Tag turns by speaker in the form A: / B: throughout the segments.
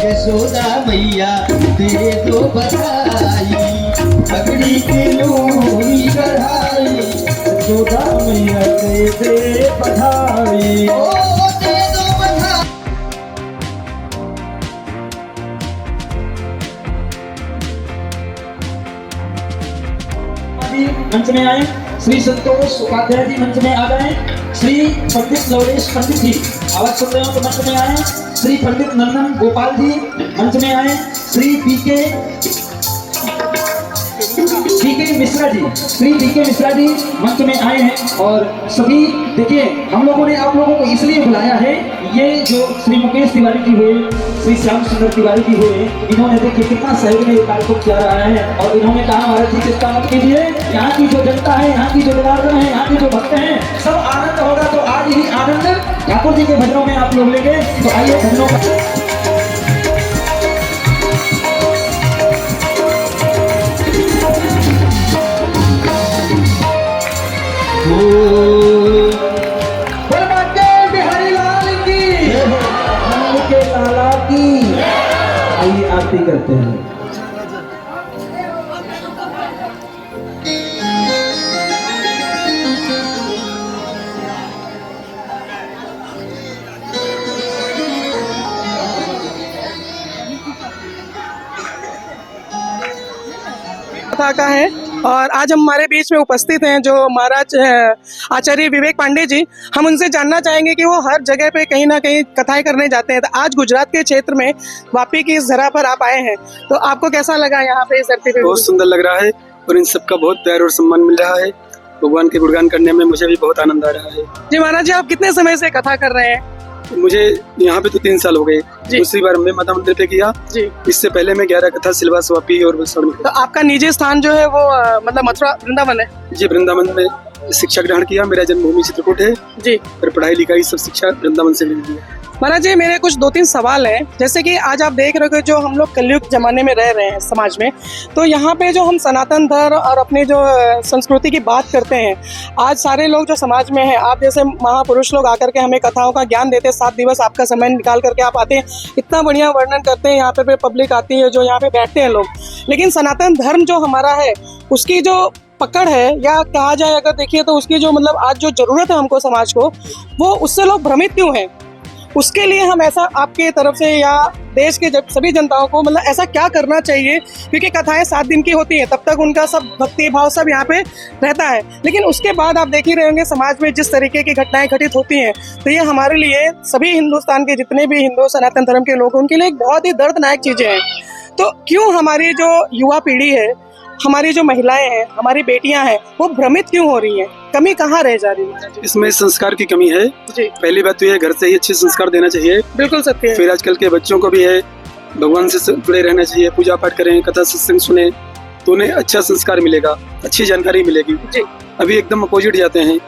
A: यशोदा मैया दे दो बधाई, पगड़ी के लोरी कढ़ाई, यशोदा मैया दे बधाई, ओ दे दो बधाई। मंच में आए श्री संतोष उपाध्याय जी, मंच में आ गए श्री पंडित लवरेश पंडित जी, आवाज सुन रहे हो तो मंच में आए श्री पंडित नंदन गोपाल जी, मंच में आए श्री पीके मिश्रा जी, श्री पीके मिश्रा जी मंच में आए हैं। और सभी देखिए हम लोगों ने आप लोगों को इसलिए बुलाया है, ये जो श्री मुकेश तिवारी जी हुए, श्री श्याम सुंदर तिवारी जी हुए, इन्होंने देखिए कितना सहयोग में कार्य को किया रहा है। और इन्होंने कहा महाराज जी चिंता मत कीजिए, यहाँ की जो जनता है, यहाँ की जो जनार्दन है, यहाँ के जो भक्त हैं, सब आनंद होगा। तो आज ही आनंद ठाकुर जी के भजनों में आप लोग लेंगे, तो आइए भजनों का आइए आरती करते हैं।
B: कथा का है और आज हम हमारे बीच में उपस्थित हैं जो महाराज आचार्य विवेक पांडे जी। हम उनसे जानना चाहेंगे कि वो हर जगह पे कहीं ना कहीं कथाएं करने जाते हैं, तो आज गुजरात के क्षेत्र में वापी की इस धरा पर आप आए हैं, तो आपको कैसा लगा यहाँ पे इस धरती पे?
C: बहुत सुंदर लग रहा है और इन सबका बहुत प्यार और सम्मान मिल रहा है। भगवान के गुणगान करने में मुझे भी बहुत आनंद आ रहा है।
B: जी महाराज जी, आप कितने समय से कथा कर रहे हैं?
C: मुझे यहाँ पे तो 3 साल हो गए। दूसरी बार मैं माता मंदिर पे किया
B: जी।
C: इससे पहले मैं 11 कथा सिलवास, वापी और वलसाड़ में।
B: तो आपका निजी स्थान जो है वो मतलब मथुरा वृंदावन है?
C: जी, वृंदावन में शिक्षा ग्रहण किया। मेरा जन्मभूमि चित्रकूट है
B: जी।
C: और पढ़ाई लिखाई सब शिक्षा वृंदावन से मिली है।
B: महाराज जी, मेरे कुछ 2-3 सवाल हैं। जैसे कि आज आप देख रहे हो जो हम लोग कलयुग जमाने में रह रहे हैं समाज में, तो यहाँ पे जो हम सनातन धर्म और अपने जो संस्कृति की बात करते हैं, आज सारे लोग जो समाज में हैं, आप जैसे महापुरुष लोग आकर के हमें कथाओं का ज्ञान देते हैं, 7 दिवस आपका समय निकाल करके आप आते हैं, इतना बढ़िया वर्णन करते हैं, यहाँ पे पब्लिक आती है जो यहाँ पे बैठते हैं लोग। लेकिन सनातन धर्म जो हमारा है उसकी जो पकड़ है, या कहा जाए अगर देखिए तो उसकी जो मतलब आज जो जरूरत है हमको समाज को, वो उससे लोग भ्रमित क्यों हैं? उसके लिए हम ऐसा आपके तरफ से या देश के सभी जनताओं को मतलब ऐसा क्या करना चाहिए? क्योंकि कथाएं 7 दिन की होती हैं, तब तक उनका सब भक्ति भाव सब यहाँ पे रहता है, लेकिन उसके बाद आप देख ही रहे होंगे समाज में जिस तरीके की घटनाएं घटित होती हैं, तो ये हमारे लिए सभी हिंदुस्तान के जितने भी हिंदू सनातन धर्म के लोग, उनके लिए एक बहुत ही दर्दनाक चीजें हैं। तो क्यों हमारी जो युवा पीढ़ी है, हमारी जो महिलाएं हैं, हमारी बेटियां हैं, वो भ्रमित क्यों हो रही हैं? कमी कहाँ रह जा रही है?
C: इसमें संस्कार की कमी है जी। पहली बात तो ये, घर से ही अच्छे संस्कार देना चाहिए।
B: बिल्कुल सत्य है।
C: फिर आजकल के बच्चों को भी है भगवान से जुड़े रहना चाहिए, पूजा पाठ करें, कथा सत्संग सुने, तो उन्हें अच्छा संस्कार मिलेगा, अच्छी जानकारी मिलेगी जी। अभी एकदम अपोजिट जाते हैं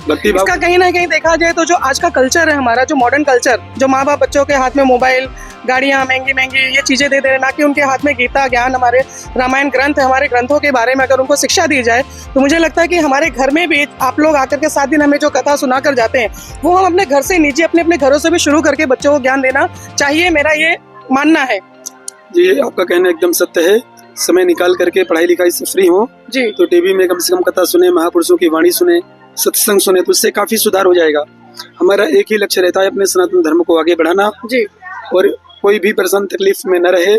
C: भक्ति भाव।
B: इसका कहीं ना कहीं देखा जाए तो जो आज का कल्चर है हमारा, जो मॉडर्न कल्चर, जो माँ बाप बच्चों के हाथ में मोबाइल, गाड़ियाँ महंगी महंगी ये चीजें दे दे रहे, ना कि उनके हाथ में गीता ज्ञान, हमारे रामायण ग्रंथ, हमारे ग्रंथों के बारे में अगर उनको शिक्षा दी जाए, तो मुझे लगता है कि हमारे घर में भी आप लोग आकर के 7 दिन हमें जो कथा सुना कर जाते हैं, वो हम अपने घर से निजी अपने अपने घरों से भी शुरू करके बच्चों को ज्ञान देना चाहिए, मेरा ये मानना है
C: जी। आपका कहना एकदम सत्य है। समय निकाल करके पढ़ाई लिखाई से फ्री हो जी, तो टीवी में कम से कम कथा सुने, महापुरुषों की वाणी सुने, सत्संग सुने, तो इससे काफी सुधार हो जाएगा। हमारा एक ही लक्ष्य रहता है, अपने सनातन धर्म को आगे बढ़ाना जी, और कोई भी परेशान तकलीफ में न रहे,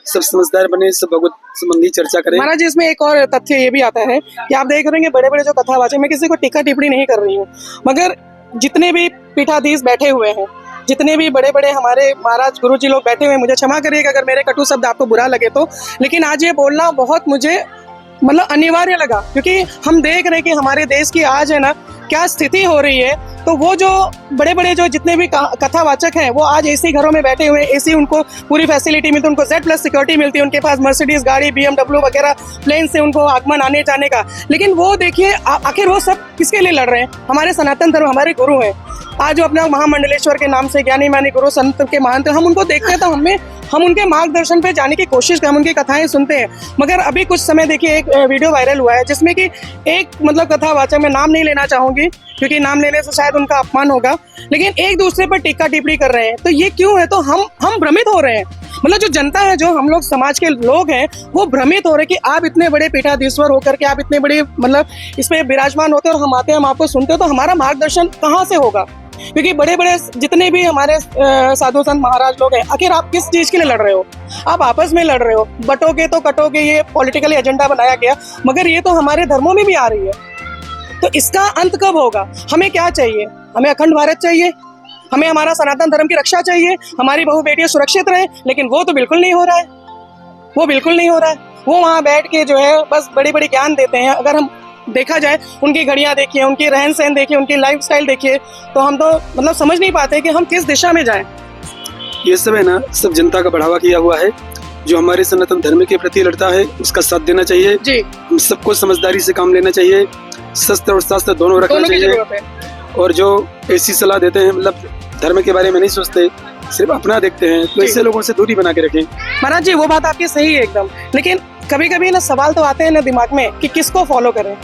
C: सब समझदार बने, सब भगवत संबंधी चर्चा करें। महाराज
B: जी, इसमें एक और तथ्य ये भी आता है कि आप देख रहे हैं बड़े बड़े जो कथावाचक, मैं किसी को टीका टिप्पणी नहीं कर रही हूँ, मगर जितने भी पीठाधीश बैठे हुए हैं, जितने भी बड़े बड़े हमारे महाराज गुरु जी लोग बैठे हुए हैं, मुझे क्षमा करिएगा अगर मेरे कटु शब्द आपको बुरा लगे तो, लेकिन आज ये बोलना बहुत मुझे मतलब अनिवार्य लगा, क्योंकि हम देख रहे हैं कि हमारे देश की आज है ना क्या स्थिति हो रही है। तो वो जो बड़े बड़े जो जितने भी कथावाचक हैं, वो आज एसी घरों में बैठे हुए हैं, एसी उनको पूरी फैसिलिटी मिलती है, उनको Z+ सिक्योरिटी मिलती है, उनके पास मर्सिडीज गाड़ी, BMW वगैरह, प्लेन से उनको आगमन आने जाने का। लेकिन वो देखिए आखिर वो सब किसके लिए लड़ रहे हैं? हमारे सनातन धर्म, हमारे गुरु हैं। आज जो अपना महामंडलेश्वर के नाम से ज्ञानी मानी गुरु संत के महंत, हम उनको देखते हैं तो हम उनके मार्गदर्शन पे जाने की कोशिश करते हैं, हम उनकी कथाएं सुनते हैं। मगर अभी कुछ समय देखिए एक वीडियो वायरल हुआ है जिसमें कि एक मतलब कथावाचक, मैं नाम नहीं लेना चाहूंगी क्योंकि नाम लेने से शायद उनका अपमान होगा, लेकिन एक दूसरे पर टीका टिप्पणी कर रहे हैं। तो ये क्यों है? तो हम भ्रमित हो रहे हैं, मतलब जो जनता है, जो हम लोग समाज के लोग हैं, वो भ्रमित हो रहे हैं कि आप इतने बड़े पीठाधीश्वर होकर के आप इतने बड़े मतलब इसमें विराजमान होते हैं और हम आते हैं, हम आपको सुनते हो, तो हमारा मार्गदर्शन कहाँ से होगा? क्योंकि बड़े बड़े जितने भी हमारे साधु संत महाराज लोग हैं, आखिर आप किस चीज के लिए लड़ रहे हो? आप आपस में लड़ रहे हो, बटोगे तो कटोगे, ये पॉलिटिकली एजेंडा बनाया गया, मगर ये तो हमारे धर्मों में भी आ रही है। तो इसका अंत कब होगा? हमें क्या चाहिए? हमें अखंड भारत चाहिए, हमें हमारा सनातन धर्म की रक्षा चाहिए, हमारी बहू बेटियां सुरक्षित रहे, लेकिन वो तो बिल्कुल नहीं हो रहा है, वो बिल्कुल नहीं हो रहा है। वो वहाँ बैठ के जो है बस बड़ी बड़ी ज्ञान देते हैं। अगर हम देखा जाए, उनकी घड़ियां देखिए, उनकी रहन सहन देखिए, उनकी लाइफस्टाइल देखिए, तो हम तो मतलब समझ नहीं पाते कि हम किस दिशा में जाएं।
C: ये सब है ना, सब जनता का बढ़ावा किया हुआ है। जो हमारे सनातन धर्म के प्रति लड़ता है उसका साथ देना चाहिए जी। हम सबको समझदारी से काम लेना चाहिए, शस्त्र और शास्त्र दोनों रखना चाहिए। और जो ऐसी सलाह देते हैं, मतलब धर्म के बारे में नहीं सोचते, सिर्फ अपना देखते हैं, तो ऐसे लोगों से दूरी बना के रखें।
B: महाराज जी, वो बात आपकी सही है एकदम, लेकिन कभी कभी ना सवाल तो आते हैं ना दिमाग में कि किसको फॉलो करें।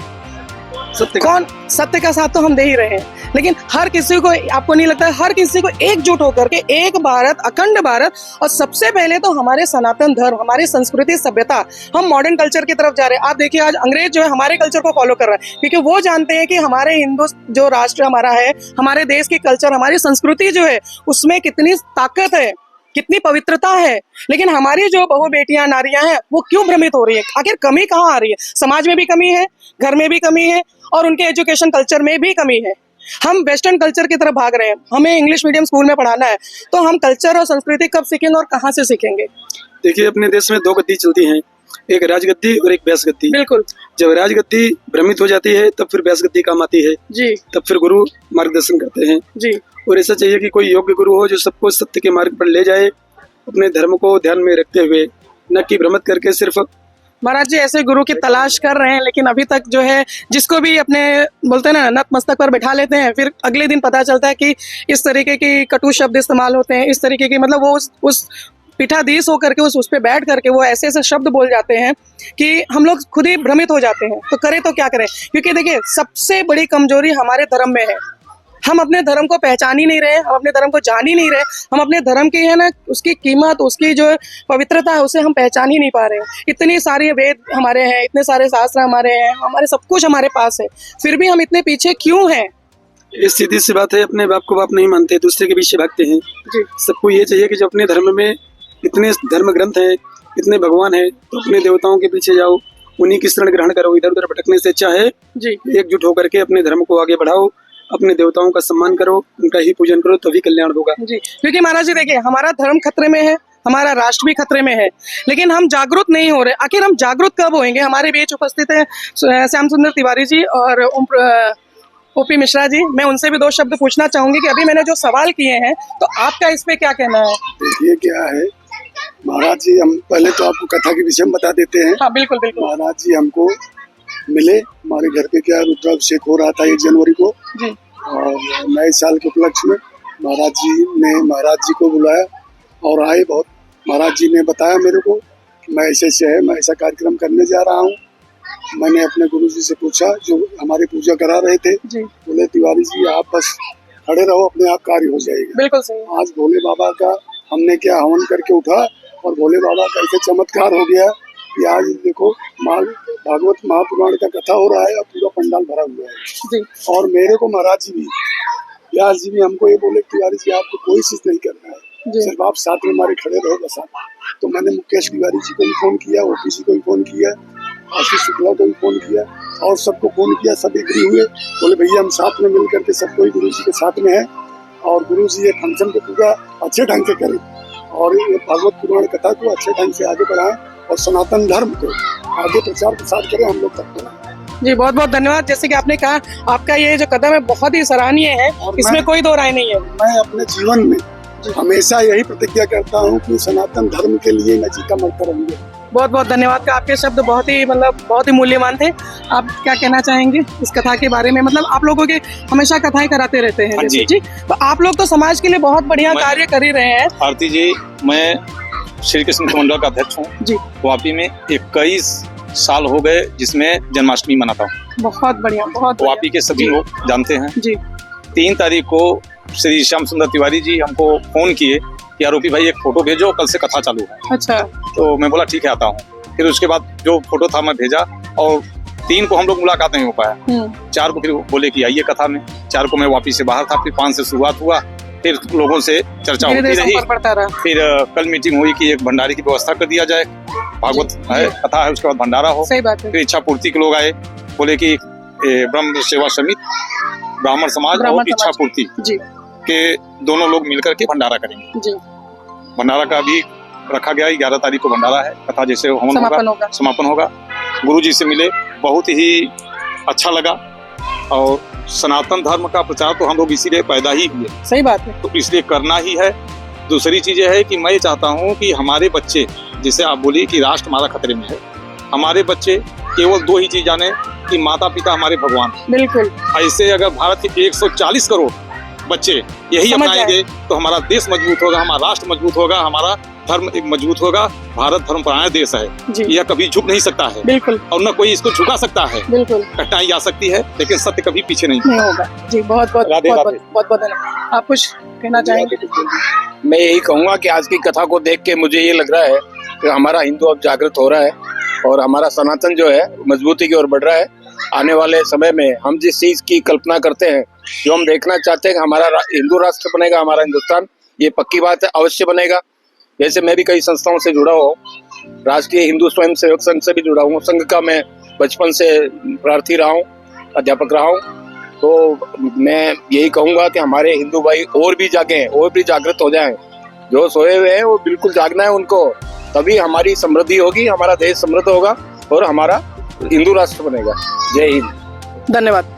B: सत्य का साथ तो हम दे ही रहे हैं, लेकिन हर किसी को, आपको नहीं लगता है, हर किसी को एकजुट होकर के एक भारत, अखंड भारत, और सबसे पहले तो हमारे सनातन धर्म, हमारी संस्कृति, सभ्यता, हम मॉडर्न कल्चर की तरफ जा रहे हैं। आप देखिए आज अंग्रेज जो है हमारे कल्चर को फॉलो कर रहा है, क्योंकि वो जानते हैं कि हमारे हिंदू जो राष्ट्र हमारा है, हमारे देश की कल्चर, हमारी संस्कृति जो है उसमें कितनी ताकत है, कितनी पवित्रता है। लेकिन हमारी जो बहु बेटियां, नारियां हैं, वो क्यों भ्रमित हो रही है? आखिर कमी कहाँ आ रही है? समाज में भी कमी है, घर में भी कमी है, और उनके एजुकेशन कल्चर में भी कमी है। हम वेस्टर्न कल्चर की तरफ भाग रहे हैं। हमें इंग्लिश मीडियम स्कूल में पढ़ाना है, तो हम कल्चर और संस्कृति कब सीखेंगे और कहाँ से सीखेंगे?
C: देखिए, अपने देश में 2 गद्दी चलती हैं, एक राजगद्दी और एक व्यास गद्दी।
B: बिल्कुल।
C: जब राजगद्दी भ्रमित हो जाती है तब फिर व्यास गद्दी काम आती है
B: जी। तब
C: फिर गुरु मार्गदर्शन करते हैं
B: जी।
C: और ऐसा चाहिए कि कोई योग्य गुरु हो जो सबको सत्य के मार्ग पर ले जाए, अपने धर्म को ध्यान में रखते हुए, न कि भ्रमित करके सिर्फ।
B: महाराज जी ऐसे गुरु की तलाश कर रहे हैं, लेकिन अभी तक जो है जिसको भी अपने बोलते हैं ना नतमस्तक पर बैठा लेते हैं, फिर अगले दिन पता चलता है कि इस तरीके की कटु शब्द इस्तेमाल होते हैं, इस तरीके की, मतलब वो उस पीठाधीश होकर के उस पे बैठ करके वो ऐसे ऐसे शब्द बोल जाते हैं कि हम लोग खुद ही भ्रमित हो जाते हैं। तो करें तो क्या करें? क्योंकि देखिए सबसे बड़ी कमजोरी हमारे धर्म में है। हम अपने धर्म को पहचान ही नहीं रहे, हम अपने धर्म को जान ही नहीं रहे, हम अपने धर्म की है ना उसकी कीमत, उसकी जो पवित्रता है उसे हम पहचान ही नहीं पा रहे हैं। इतनी सारी वेद हमारे हैं, इतने सारे शास्त्र हमारे हैं, हमारे सब कुछ हमारे पास है, फिर भी हम इतने पीछे क्यों हैं?
C: इस सीधी सी बात है, अपने बाप को बाप नहीं मानते, दूसरे के पीछे भागते हैं जी। सबको ये चाहिए कि जो अपने धर्म में इतने धर्म ग्रंथ हैं, इतने भगवान हैं, तो अपने देवताओं के पीछे जाओ, उन्हीं की शरण ग्रहण करो। इधर उधर भटकने से अच्छा है जी एकजुट होकर के अपने धर्म को आगे बढ़ाओ, अपने देवताओं का सम्मान करो, उनका ही पूजन करो, तभी कल्याण होगा
B: जी। क्योंकि महाराज जी देखिए, हमारा धर्म खतरे में है, हमारा राष्ट्र भी खतरे में है, लेकिन हम जागरूक नहीं हो रहे। आखिर हम जागरूक कब होंगे? हमारे बीच उपस्थित है श्याम सुंदर तिवारी जी और ओपी मिश्रा जी। मैं उनसे भी 2 शब्द पूछना चाहूंगी कि अभी मैंने जो सवाल किए हैं, तो आपका इस पे क्या कहना है?
D: देखिए क्या है महाराज जी, हम पहले तो आपको कथा के विषय में बता देते हैं।
B: हाँ बिल्कुल बिल्कुल।
D: महाराज जी हमको मिले, हमारे घर पे क्या रुद्राभिषेक हो रहा था 1 जनवरी को जी, और नए साल के उपलक्ष्य में महाराज जी ने महाराज जी को बुलाया और आए। बहुत महाराज जी ने बताया मेरे को कि मैं ऐसे है, मैं ऐसा कार्यक्रम करने जा रहा हूँ। मैंने अपने गुरु जी से पूछा जो हमारे पूजा करा रहे थे जी, बोले तिवारी जी आप बस खड़े रहो, अपने आप कार्य हो जाएगा। बिल्कुल सही। आज भोले बाबा का हमने क्या हवन करके उठा और भोले बाबा का ऐसे चमत्कार हो गया कि आज देखो भागवत महापुराण का कथा हो रहा है और पूरा पंडाल भरा हुआ है जी। और मेरे को महाराज जी भी, व्यास जी भी हमको ये बोले तिवारी जी आपको कोई चीज नहीं करना है, सिर्फ आप साथ में हमारे खड़े रहो बस। तो मैंने मुकेश तिवारी जी को भी फोन किया, ओपी जी को भी फोन किया, आशीष शुक्ला को भी फोन किया और सबको फोन किया। सब एग्री हुए, बोले भैया हम साथ में मिल करके सब कोई गुरु जी के साथ में है और गुरु जी ये फंक्शन को पूरा अच्छे ढंग से करें और ये भागवत पुराण कथा को अच्छे ढंग से आगे बढ़ाएं और सनातन धर्म को आगे प्रचार प्रसार करें हम लोग तक बढ़ाएं।
B: जी बहुत बहुत धन्यवाद। जैसे कि आपने कहा, आपका ये जो कदम है बहुत ही सराहनीय है, इसमें कोई 2 राय नहीं है।
D: मैं अपने जीवन में हमेशा यही प्रतिज्ञा करता हूँ कि सनातन धर्म के लिए मैं जीता मरता रहूंगा।
B: बहुत बहुत धन्यवाद का, आपके शब्द बहुत ही मूल्यवान थे। आप क्या कहना चाहेंगे इस कथा के बारे में? मतलब आप लोगों के हमेशा कथाएं कराते रहते हैं जी। जी, तो आप लोग तो समाज के लिए बहुत बढ़िया कार्य कर ही रहे हैं।
E: आरती जी, मैं श्री कृष्ण मंडल का अध्यक्ष हूँ जी। वापी में 21 साल हो गए जिसमें जन्माष्टमी मनाता हूँ।
B: बहुत बढ़िया, बहुत
E: वापी के सभी लोग जानते हैं जी। 3 तारीख को श्री श्याम सुंदर तिवारी जी हमको फोन किए कि आरोपी भाई एक फोटो भेजो, कल से कथा चालू है।
B: अच्छा।
E: तो मैं बोला ठीक है आता हूँ। फिर उसके बाद जो फोटो था मैं भेजा और 3 को हम लोग मुलाकात नहीं हो पाया। 4 को फिर बोले कि आइए कथा में। 4 को मैं वापी से बाहर था, फिर 5 से शुरुआत हुआ, फिर लोगों से चर्चा होती रही। फिर कल मीटिंग हुई कि एक भंडारे की व्यवस्था कर दिया जाए, भागवत है कथा है, उसके बाद भंडारा हो। सही बात है। फिर इच्छा पूर्ति के लोग आए, बोले कि ब्रह्म सेवा समिति, ब्राह्मण समाज और इच्छा पूर्ति के दोनों लोग मिलकर के भंडारा करेंगे जी। भंडारा का भी रखा गया, 11 तारीख को भंडारा है, कथा जैसे हवन होगा, समापन होगा। गुरुजी से मिले, बहुत ही अच्छा लगा। और सनातन धर्म का प्रचार तो हम लोग इसीलिए पैदा ही हुए। सही बात है। तो इसलिए करना ही है। दूसरी चीज ये है कि मैं चाहता हूँ कि हमारे बच्चे, जैसे आप बोली कि राष्ट्र हमारा खतरे में है, हमारे बच्चे केवल 2 ही चीज जाने कि माता पिता हमारे भगवान। बिल्कुल। ऐसे अगर भारत के 140 करोड़ बच्चे यही अपनाएंगे तो हमारा देश मजबूत होगा, हमारा राष्ट्र मजबूत होगा, हमारा धर्म एक मजबूत होगा। भारत धर्मपरायण देश है,
B: जी।
E: यह कभी झुक नहीं सकता है
B: बिल्कुल
E: और न कोई इसको झुका सकता है।
B: बिल्कुल
E: कठिनाई आ सकती है लेकिन सत्य कभी पीछे नहीं
B: नहीं होगा। जी बहुत बहुत
E: राधे
B: बहुत
E: राधे।
B: बहुत बहुत धन्यवाद। आप कुछ कहना चाहेंगे?
F: मैं यही कहूंगा कि आज की कथा को देख के मुझे ये लग रहा है कि हमारा हिंदू अब जागृत हो रहा है और हमारा सनातन जो है मजबूती की ओर बढ़ रहा है। आने वाले समय में हम जिस चीज की कल्पना करते हैं, जो हम देखना चाहते हैं कि हमारा हिंदू राष्ट्र बनेगा, हमारा हिंदुस्तान, ये पक्की बात है, अवश्य बनेगा। जैसे मैं भी कई संस्थाओं से जुड़ा हूँ, राष्ट्रीय हिंदू स्वयं सेवक संघ से भी जुड़ा हूँ। संघ का मैं बचपन से प्रार्थी रहा हूँ, अध्यापक रहा हूँ। तो मैं यही कहूंगा कि हमारे हिंदू भाई और भी जागें, और भी जागृत हो जाएं। जो सोए हुए हैं वो बिल्कुल जागना है उनको, तभी हमारी समृद्धि होगी, हमारा देश समृद्ध होगा और हमारा हिंदू राष्ट्र बनेगा। जय हिंद।
B: धन्यवाद।